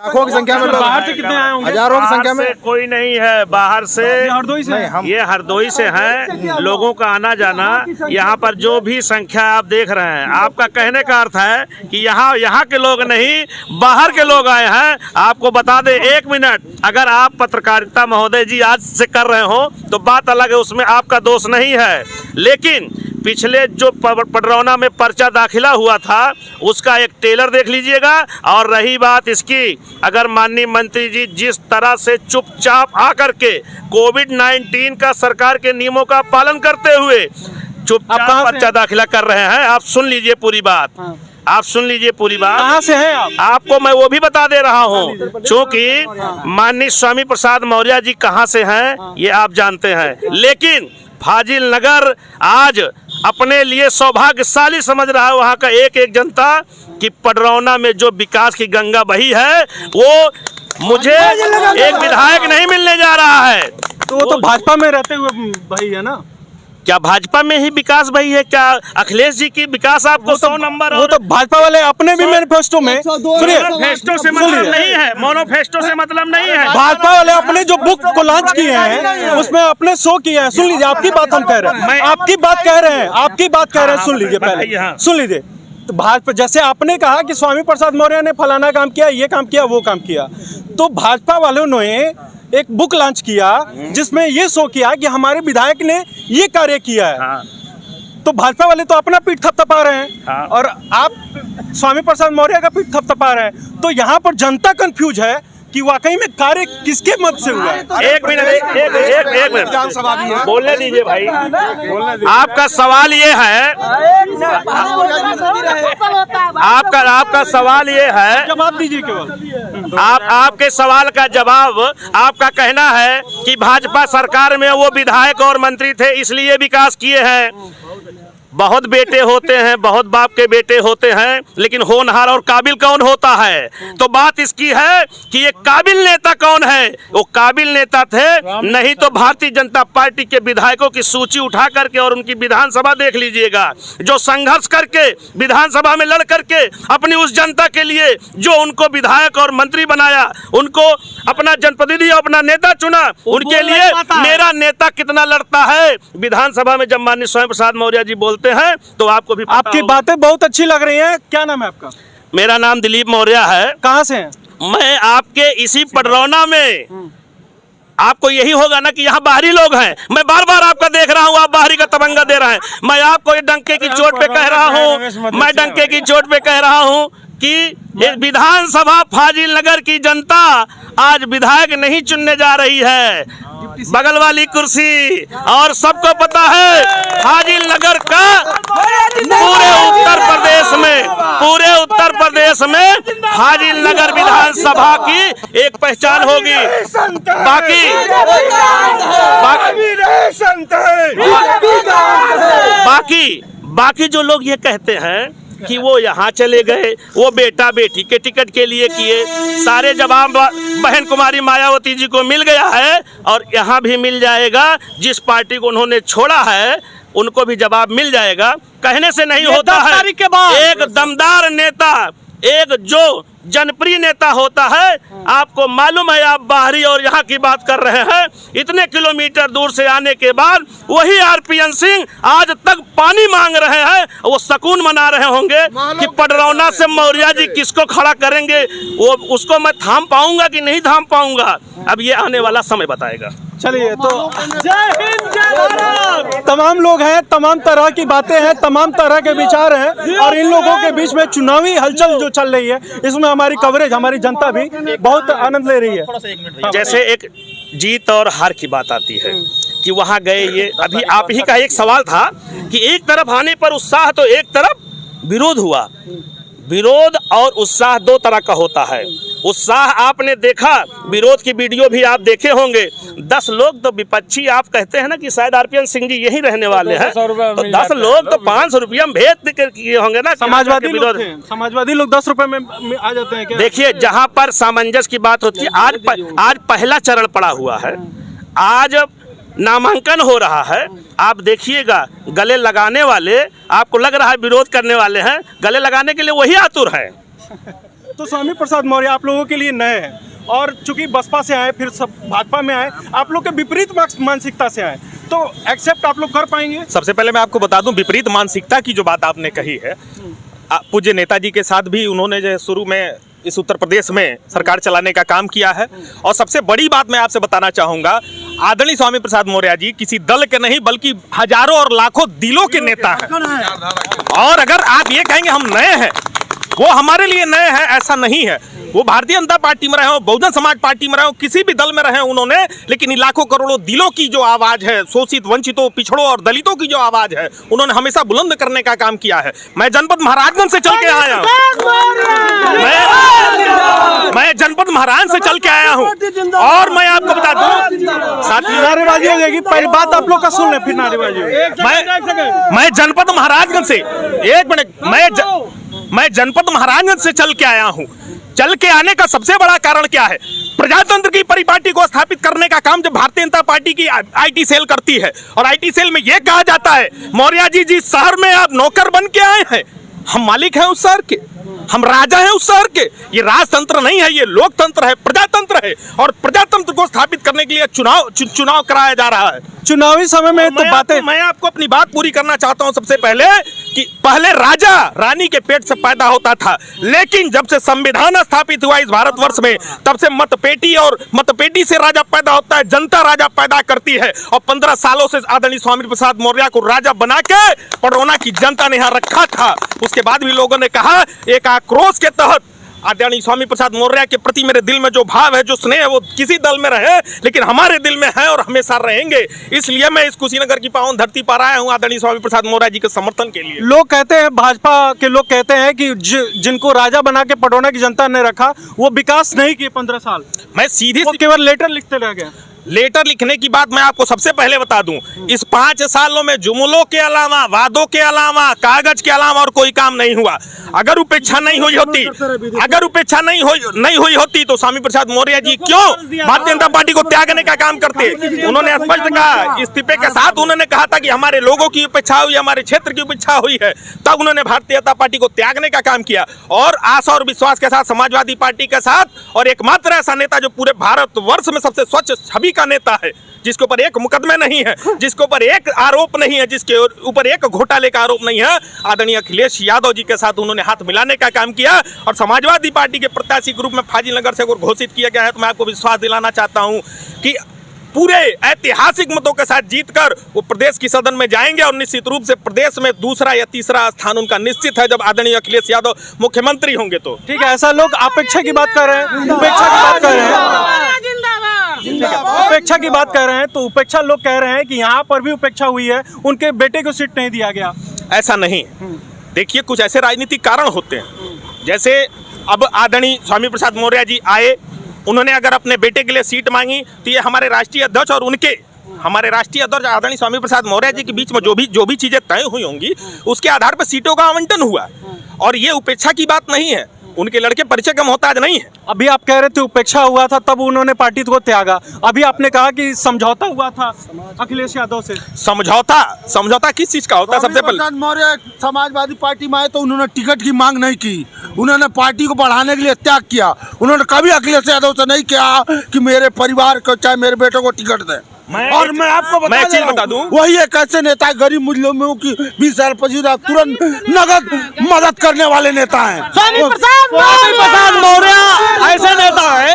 लाखों की संख्या में लोग बाहर से कितने आए होंगे? हजारों की संख्या में। कोई नहीं है बाहर से, हरदोई से ये हरदोई से हैं। लोगों का आना जाना, यहाँ पर जो भी संख्या आप देख रहे हैं, आपका कहने का अर्थ है कि यहाँ के लोग नहीं, बाहर के लोग आए हैं। आपको बता दें, 1 मिनट, अगर आप पत्रकारिता महोदय जी आज से कर रहे हो तो बात अलग है, उसमें आपका दोष नहीं है। लेकिन पिछले जो पडरौना में पर्चा दाखिला हुआ था उसका एक टेलर देख लीजिएगा। और रही बात इसकी, अगर माननीय मंत्री जी जिस तरह से चुपचाप आकर के कोविड-19 का सरकार के नियमों का पालन करते हुए चुपचाप पर्चा दाखिला कर रहे हैं, आप सुन लीजिए पूरी बात। आप सुन लीजिए पूरी बात। कहाँ से हैं आप? आपको मैं वो भी बता दे रहा हूँ, क्योंकि माननीय स्वामी प्रसाद मौर्य जी कहाँ से हैं ये आप जानते हैं। लेकिन फाजिल नगर आज अपने लिए सौभाग्यशाली समझ रहा है वहाँ का एक एक जनता कि पडरौना में जो विकास की गंगा बही है वो मुझे एक विधायक नहीं मिलने जा रहा है। तो वो तो भाजपा में रहते हुए बही है ना? क्या भाजपा में ही विकास भाई है? क्या अखिलेश जी की विकास आपको 100 नंबर? वो तो भाजपा वाले अपने भी मैनिफेस्टो में, सुनिए, मैनिफेस्टो से मतलब नहीं है, मोनोफेस्टो से मतलब नहीं है। भाजपा वाले अपने जो बुक को लॉन्च किए हैं उसमें अपने शो किए हैं। सुन लीजिए, आपकी बात हम कह रहे हैं, आपकी बात कह रहे हैं, आपकी बात कह रहे हैं, सुन लीजिए, पहले सुन लीजिए। तो भाजपा, जैसे आपने कहा कि स्वामी प्रसाद मौर्य ने फलाना काम किया, ये काम किया, वो काम किया, तो भाजपा वालों ने एक बुक लॉन्च किया जिसमें ये शो किया कि हमारे विधायक ने ये कार्य किया है। तो भाजपा वाले तो अपना पीठ थपथपा रहे हैं और आप स्वामी प्रसाद मौर्य का पीठ थपथपा रहे हैं। तो यहाँ पर जनता कंफ्यूज है कि वाकई में कार्य किसके मत से हुआ है। एक मिनट बोलने दीजिए भाई। आपका सवाल ये है, आपका सवाल ये है, जवाब दीजिए केवल। आपके सवाल का जवाब, आपका कहना है कि भाजपा सरकार में वो विधायक और मंत्री थे इसलिए विकास किए हैं। बहुत बेटे होते हैं, बहुत बाप के बेटे होते हैं, लेकिन होनहार और काबिल कौन होता है? तो बात इसकी है कि ये काबिल नेता कौन है? वो काबिल नेता थे, नहीं तो भारतीय जनता पार्टी के विधायकों की सूची उठा करके और उनकी विधानसभा देख लीजिएगा, जो संघर्ष करके विधानसभा में लड़ करके अपनी उस जनता के लिए जो उनको विधायक और मंत्री बनाया, उनको अपना जनप्रतिनिधि, अपना नेता चुना, उनके लिए मेरा नेता कितना लड़ता है विधानसभा में। जब माननीय स्वामी प्रसाद मौर्य जी बोलते हैं तो आपको भी आपकी बातें बहुत अच्छी लग रही हैं। क्या नाम है आपका? मेरा नाम दिलीप मौर्य है। कहाँ से हैं? मैं आपके इसी पडरौना में। आपको यही होगा ना कि यहाँ बाहरी लोग हैं। मैं बार बार आपका देख रहा हूँ, आप बाहरी का तमंगा दे रहे हैं। मैं आपको डंके की चोट पे कह रहा हूँ, मैं डंके की चोट पे कह रहा हूँ कि विधानसभा फाजिल नगर की जनता आज विधायक नहीं चुनने जा रही है, बगल वाली कुर्सी। और सबको पता है फाजिल नगर का पूरे उत्तर प्रदेश में फाजिल नगर विधानसभा की एक पहचान होगी। बाकी जो लोग ये कहते हैं कि वो यहाँ चले गए, वो बेटा बेटी के टिकट के लिए किए, सारे जवाब बहन कुमारी मायावती जी को मिल गया है और यहाँ भी मिल जाएगा। जिस पार्टी को उन्होंने छोड़ा है उनको भी जवाब मिल जाएगा। कहने से नहीं होता है। एक दमदार नेता, एक जो जनप्रिय नेता होता है, आपको मालूम है, आप बाहरी और यहाँ की बात कर रहे हैं, इतने किलोमीटर दूर से आने के बाद वही आरपीएन सिंह आज तक पानी मांग रहे हैं। वो सुकून मना रहे होंगे कि पडरौना से मौर्य जी किसको खड़ा करेंगे, वो उसको मैं थाम पाऊंगा कि नहीं थाम पाऊंगा, अब ये आने वाला समय बताएगा। चलिए, तो जय हिंद, जय भारत। तमाम लोग हैं, तमाम तरह की बातें हैं, तमाम तरह के विचार हैं और इन लोगों के बीच में चुनावी हलचल जो चल रही है इसमें हमारी कवरेज, हमारी जनता भी बहुत आनंद ले रही है। जैसे एक जीत और हार की बात आती है कि वहाँ गए, ये अभी आप ही का एक सवाल था कि एक तरफ आने पर उत्साह तो एक तरफ विरोध हुआ। विरोध और उत्साह दो तरह का होता है। उत्साह आपने देखा, विरोध की वीडियो भी आप देखे होंगे। 10 लोग तो विपक्षी, आप कहते हैं ना कि शायद आरपीएन सिंह जी यही रहने वाले हैं, तो 10 लोग तो 500 रुपया में भेज किए होंगे ना। समाजवादी लोग 10 रुपए में आ जाते हैं क्या? देखिए, जहाँ पर सामंजस्य की बात होती है, आज पहला चरण पड़ा हुआ है, आज नामांकन हो रहा है। आप देखिएगा, गले लगाने वाले, आपको लग रहा है विरोध करने वाले हैं, गले लगाने के लिए वही आतुर है। तो स्वामी प्रसाद मौर्य आप लोगों के लिए नए हैं और चूंकि बसपा से आए फिर सब भाजपा में आए, आप लोग के विपरीत मानसिकता से आए, तो एक्सेप्ट आप लोग कर पाएंगे? सबसे पहले मैं आपको बता दूं, विपरीत मानसिकता की जो बात आपने कही है, पूज्य नेताजी के साथ भी उन्होंने जो शुरू में इस उत्तर प्रदेश में सरकार चलाने का काम किया है। और सबसे बड़ी बात मैं आपसे बताना चाहूंगा, आदरणीय स्वामी प्रसाद मौर्य जी किसी दल के नहीं बल्कि हजारों और लाखों दिलों के नेता हैं। और अगर आप ये कहेंगे हम नए हैं, वो हमारे लिए नए हैं ऐसा नहीं है। वो भारतीय जनता पार्टी में रहे हो, बहुजन समाज पार्टी में रहे हो, किसी भी दल में रहे उन्होंने, लेकिन लाखों करोड़ों दिलों की जो आवाज है, शोषित वंचितों पिछड़ों और दलितों की जो आवाज है, उन्होंने हमेशा बुलंद करने का काम किया है। मैं जनपद महाराजगंज से चल के आया हूँ, मैं जनपद महाराज से चल के आया हूँ। और मैं आपको बता दूं, साथी नारेबाजी हो जाएगी, पहली बात आप लोग का सुन ले फिर नारेबाजी। मैं जनपद महाराजगंज से, एक मिनट, मैं जनपद महाराजगंज से चल के आया हूँ। चल के आने का सबसे बड़ा कारण क्या है? प्रजातंत्र की परिपाटी को स्थापित करने का काम जब भारतीय जनता पार्टी की आईटी सेल करती है, और आईटी सेल में यह कहा जाता है मौर्य जी जिस शहर में आप नौकर बन के आए हैं, हम मालिक हैं उस शहर के, हम राजा हैं उस शहर के। ये राजतंत्र नहीं है, ये लोकतंत्र है, प्रजातंत्र है। और प्रजातंत्र को स्थापित करने के लिए चुनाव कराया जा रहा है। चुनावी समय में तो बातें, मैं आपको अपनी बात पूरी करना चाहता हूं। सबसे पहले कि पहले राजा रानी के पेट से पैदा होता था, लेकिन जब से संविधान स्थापित हुआ इस भारतवर्ष में, तब से मतपेटी, और मतपेटी से राजा पैदा होता है, जनता राजा पैदा करती है। और 15 सालों से आदरणीय स्वामी प्रसाद मौर्य को राजा बना के पडरौना की जनता ने यहाँ रखा था। उसके बाद भी लोगों ने कहा, एक आक्रोश के तहत आदरणीय स्वामी प्रसाद मौर्य के प्रति मेरे दिल में जो भाव है, जो स्नेह है, वो किसी दल में रहे लेकिन हमारे दिल में है और हमेशा रहेंगे। इसलिए मैं इस कुशीनगर की पावन धरती पर आया हूं आदरणीय स्वामी प्रसाद मौर्य जी के समर्थन के लिए। लोग कहते हैं, भाजपा के लोग कहते हैं कि जिनको राजा बना के पडरौना की जनता ने रखा, वो विकास नहीं किए 15 साल। मैं सीधी केवल लेटर लिखते रह गए। लेटर लिखने की बात मैं आपको सबसे पहले बता दूं, इस 5 सालों में जुमलों के अलावा, वादों के अलावा, कागज के अलावा और कोई काम नहीं हुआ। अगर उपेक्षा नहीं हुई होती, अगर उपेक्षा नहीं हुई होती तो स्वामी प्रसाद मौर्य जी क्यों भारतीय जनता पार्टी को त्यागने का काम करते? उन्होंने स्पष्ट कहा, इस्तीफे के साथ उन्होंने कहा था कि हमारे लोगों की उपेक्षा हुई, हमारे क्षेत्र की उपेक्षा हुई है, तब उन्होंने भारतीय जनता पार्टी को त्यागने का काम किया। और आशा और विश्वास के साथ समाजवादी पार्टी के साथ, और एकमात्र ऐसा नेता जो पूरे भारतवर्ष में सबसे स्वच्छ छवि का नेता है, जिसके ऊपर एक मुकदमे नहीं है, जिसके ऊपर एक आरोप नहीं है, जिसके ऊपर एक घोटाले का आरोप नहीं है, आदरणीय अखिलेश यादव जी के साथ उन्होंने हाथ मिलाने का काम किया। और समाजवादी पार्टी के प्रत्याशी के रूप में फाजिलनगर से घोषित किया गया है, तो मैं आपको विश्वास दिलाना चाहता हूं कि पूरे ऐतिहासिक मतों के साथ जीतकर वो प्रदेश की सदन में जाएंगे, और निश्चित रूप से प्रदेश में दूसरा या तीसरा स्थान उनका निश्चित है जब आदरणीय अखिलेश यादव मुख्यमंत्री होंगे। तो ठीक है, ऐसा लोग अपेक्षा की बात कर रहे हैं, उपेक्षा की बात कर रहे हैं, उपेक्षा की बात कर रहे हैं, तो उपेक्षा लोग कह रहे हैं कि यहाँ पर भी उपेक्षा हुई है, उनके बेटे को सीट नहीं दिया गया। ऐसा नहीं, देखिए कुछ ऐसे राजनीतिक कारण होते हैं, जैसे अब आदरणीय स्वामी प्रसाद मौर्य जी आए, उन्होंने अगर अपने बेटे के लिए सीट मांगी, तो ये हमारे राष्ट्रीय अध्यक्ष और उनके हमारे राष्ट्रीय अध्यक्ष आदरणीय स्वामी प्रसाद मौर्य जी के बीच में जो भी चीजें तय हुई होंगी, उसके आधार पर सीटों का आवंटन हुआ। और ये उपेक्षा की बात नहीं है, उनके लड़के परिचय का मोहताज नहीं है। अभी आप कह रहे थे उपेक्षा हुआ था तब उन्होंने पार्टी को त्यागा, अभी आपने कहा कि समझौता हुआ था अखिलेश यादव से। समझौता किस चीज का होता है? सबसे पहले मौर्य समाजवादी पार्टी में आए तो उन्होंने टिकट की मांग नहीं की, उन्होंने पार्टी को बढ़ाने के लिए त्याग किया। उन्होंने कभी अखिलेश यादव से नहीं कहा कि मेरे परिवार को चाहे मेरे बेटे को टिकट दे। और मैं आपको बता दूं, वही एक ऐसे नेता गरीब मुस्लिमों की 20 साल 25 लाख तुरंत नगद मदद करने वाले नेता हैं। स्वामी प्रसाद मौर्य ऐसे नेता है,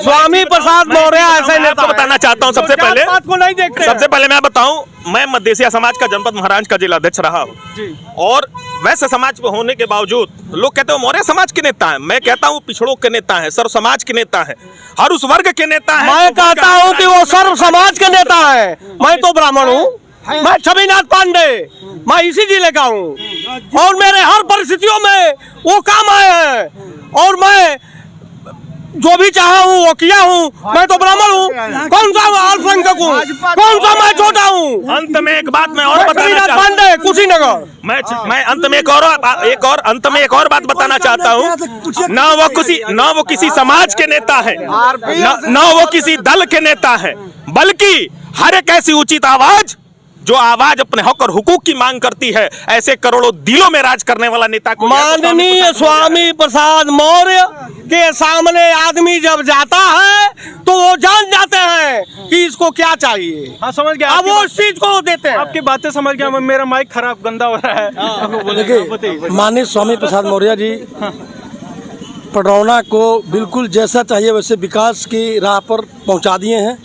स्वामी प्रसाद मौर्य ऐसे नेता। बताना चाहता हूँ सबसे पहले मैं बताऊं, मैं मध्यसिया समाज का जनपद महाराज का जिला अध्यक्ष रहा हूँ, और वैसे समाज में होने के बावजूद लोग कहते हैं मौर्य समाज के नेता हैं, मैं कहता हूँ पिछड़ों के नेता हैं, सर्व समाज के नेता हैं, हर उस वर्ग के नेता हैं। मैं कहता हूँ कि वो सर्व समाज के नेता है। मैं तो ब्राह्मण हूँ, मैं छविनाथ पांडे, मैं इसी जिले का हूँ, और मेरे हर परिस्थितियों में वो काम आए हैं, और मैं जो भी चाहा हूँ वो किया हूँ। मैं तो ब्राह्मण हूँ, कौन सा अल्पसंख्यक हूँ, कौन सा मैं छोटा हूँ। अंत में एक बात मैं और बताना चाहता हूँ, कुशीनगर मैं अंत में एक और बात बताना चाहता हूँ। ना वो किसी समाज के नेता है, ना वो किसी दल के नेता है, बल्कि हर एक ऐसी उचित आवाज जो आवाज अपने हक और हुकूक की मांग करती है, ऐसे करोड़ों दिलों में राज करने वाला नेता को माननीय स्वामी प्रसाद मौर्य के सामने आदमी जब जाता है तो वो जान जाते हैं कि इसको क्या चाहिए। हाँ समझ गया। अब वो उस चीज को देते हैं। आपकी बातें समझ गया। मेरा माइक खराब गंदा हो रहा है। देखिए माननीय स्वामी प्रसाद मौर्य जी पडरौना को बिल्कुल जैसा चाहिए वैसे विकास की राह पर पहुंचा दिए हैं।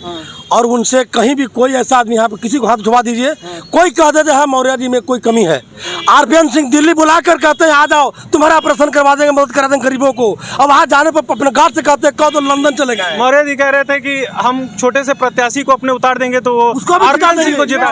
और उनसे कहीं भी कोई ऐसा आदमी यहाँ पर किसी को हाथ उठवा दीजिए, कोई कह देते हैं मौर्य जी में कोई कमी है, आरपीएन सिंह दिल्ली बुलाकर कहते हैं आ जाओ तुम्हारा ऑपरेशन करवा देंगे, मदद करा देंगे गरीबों को। अब वहाँ जाने पर अपने गार्ड से कहते हैं कहो तो लंदन चले गए। मौर्य जी कह रहे थे कि हम छोटे से प्रत्याशी को अपने उतार देंगे तो वो उसको भी आरपीएन सिंह को जिता।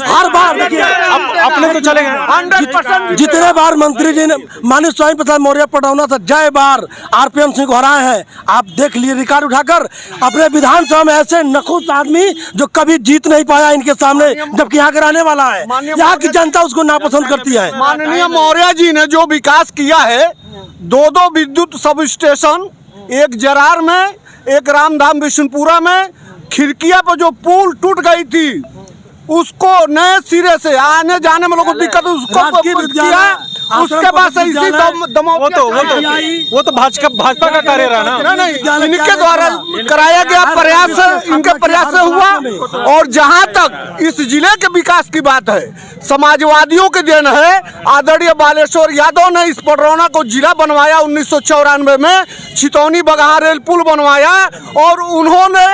हर बार देखिए अपने तो चले गए। जितने बार मंत्री जी ने माननीय स्वामी प्रसाद मौर्य पडरौना से जय बार आरपीएन सिंह को हराए हैं, आप देख लिए रिकॉर्ड उठाकर। अपने विधानसभा में ऐसे नखुश आदमी जो कभी जीत नहीं पाया इनके सामने, जबकि यहाँ के रहने वाला है, यहाँ की जनता उसको नापसंद करती है। माननीय मौर्य जी ने जो विकास किया है, 2 विद्युत सब स्टेशन, एक जरार में, एक रामधाम विष्णुपुरा में, खिड़किया पर जो पुल टूट गई थी उसको नए सिरे से आने जाने में लोगों को दिक्कत, उसको किया। उसके बाद से इसी वो तो भाजपा का कार्य रहा ना। नहीं, इनके द्वारा कराया गया प्रयास, इनके प्रयास से हुआ। और जहां तक इस जिले के विकास की बात है, समाजवादियों के देन है। आदरणीय बालेश्वर यादव ने इस पडरौना को जिला बनवाया 1994 में, छितौनी बगहा रेल पुल बनवाया। और उन्होंने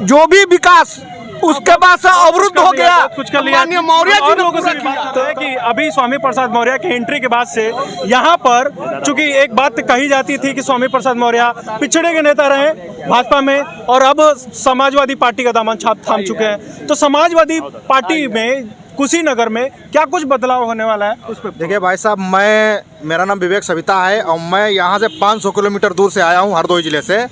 जो भी विकास उसके बाद से अवरुद्ध हो गया। कुछ कर लिया। माननीय मौर्य जी ने लोगों से बात है कि अभी स्वामी प्रसाद मौर्य के एंट्री के बाद से यहाँ पर, चूंकि एक बात कही जाती थी कि स्वामी प्रसाद मौर्य पिछड़े के नेता रहे भाजपा में और अब समाजवादी पार्टी का दामन थाम चुके हैं, तो समाजवादी पार्टी में कुशीनगर में क्या कुछ बदलाव होने वाला है उस पर? देखिए भाई साहब, मेरा नाम विवेक सविता है और मैं यहाँ से 500 किलोमीटर दूर से आया हूँ, हरदोई जिले से,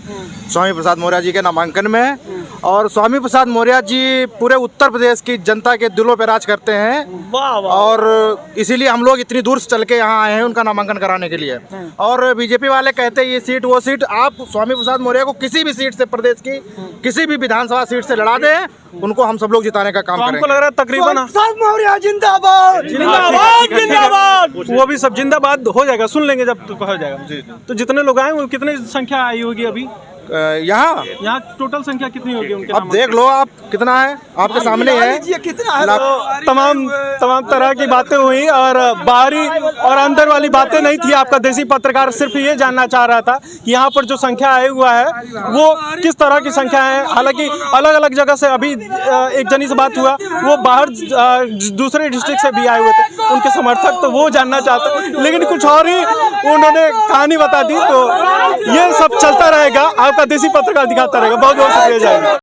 स्वामी प्रसाद मौर्य जी के नामांकन में। और स्वामी प्रसाद मौर्य जी पूरे उत्तर प्रदेश की जनता के दिलों पे राज करते हैं। और इसीलिए हम लोग इतनी दूर से चल के यहाँ आए हैं उनका नामांकन कराने के लिए। और बीजेपी वाले कहते हैं ये सीट वो सीट, आप स्वामी प्रसाद मौर्य को किसी भी सीट से, प्रदेश की किसी भी विधानसभा सीट से लड़ा दें, उनको हम सब लोग जिताने का काम करेंगे। हमको लग रहा है तकरीबन मौर्य जिंदाबाद जिंदाबाद जिंदाबाद। वो भी सब जिंदाबाद हो जाएगा, सुन लेंगे जब तो हो जाएगा। तो जितने लोग आए वो कितनी संख्या आई होगी अभी यहाँ टोटल संख्या कितनी होगी उनके? अब देख लो आप कितना है, आपके सामने है। तमाम तरह की बातें हुई और बाहरी और अंदर वाली बातें नहीं थी। आपका देसी पत्रकार सिर्फ ये जानना चाह रहा था कि यहाँ पर जो संख्या आई हुआ है वो किस तरह की संख्या है। हालांकि अलग अलग जगह से अभी एक जनी से बात हुआ, वो बाहर दूसरे डिस्ट्रिक्ट से भी आए हुए थे, उनके समर्थक, तो वो जानना चाहते, लेकिन कुछ और ही उन्होंने कहानी बता दी। तो ये सब चलता रहेगा, आपका देसी पत्रकार दिखाता रहेगा। बहुत बहुत शुक्रिया।